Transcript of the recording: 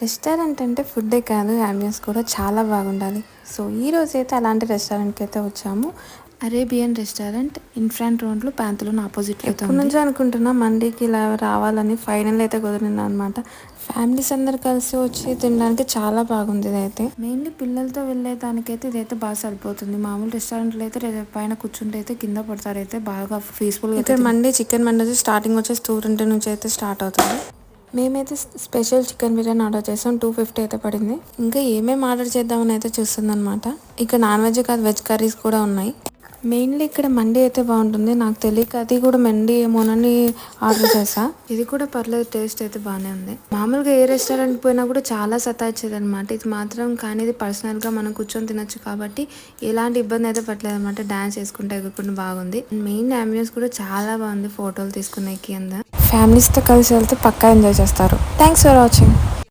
Restaurant అంటే ఫుడ్డే కాదు, యాంబియన్స్ కూడా చాలా బాగుండాలి. సో ఈరోజైతే అలాంటి రెస్టారెంట్కి అయితే వచ్చాము. అరేబియన్ రెస్టారెంట్ ఇన్ఫ్రంట్ రోడ్లో ప్యాంతులను ఆపోజిట్లో అయితే ఎప్పటి నుంచో అనుకుంటున్నా మండీకి ఇలా రావాలని. ఫైనల్ అయితే కుదిరింది అనమాట. ఫ్యామిలీస్ అందరు కలిసి వచ్చి తినడానికి చాలా బాగుంది. ఇదైతే మెయిన్లీ పిల్లలతో వెళ్ళే దానికైతే ఇదైతే బాగా సరిపోతుంది. మామూలు రెస్టారెంట్లో అయితే పైన కూర్చుంటే అయితే కింద పడతారు. అయితే బాగా పీస్ఫుల్గా అయితే మండీ చికెన్ మండీ వచ్చి స్టార్టింగ్ వచ్చేసి 220 నుంచి అయితే స్టార్ట్ అవుతుంది. మేమైతే స్పెషల్ చికెన్ బిర్యానీ ఆర్డర్ చేసాం. 250 అయితే పడింది. ఇంకా ఏమేమి ఆర్డర్ చేద్దామని అయితే చూస్తుందన్నమాట. ఇక్కడ నాన్ వెజ్ కాదు, వెజ్ కర్రీస్ కూడా ఉన్నాయి. మెయిన్లీ ఇక్కడ మండీ అయితే బాగుంటుంది. నాకు తెలియక అది కూడా మండీ ఏమోనని ఆర్డర్ చేసా. ఇది కూడా పర్లేదు, టేస్ట్ అయితే బాగానే ఉంది. మామూలుగా ఏ రెస్టారెంట్ పోయినా కూడా చాలా సతాయిచ్చేది అనమాట. ఇది మాత్రం కానీ ఇది పర్సనల్గా మనం కూర్చొని తినొచ్చు కాబట్టి ఎలాంటి ఇబ్బంది అయితే పట్టలేదు అనమాట. డాన్స్ చేసుకుంటే ఎగురుకుంటూ బాగుంది. మెయిన్ అంబియన్స్ కూడా చాలా బాగుంది. ఫోటోలు తీసుకునేకి అందా ఫ్యామిలీస్తో కలిసి వెళ్తే పక్కా ఎంజాయ్ చేస్తారు. Thanks for watching.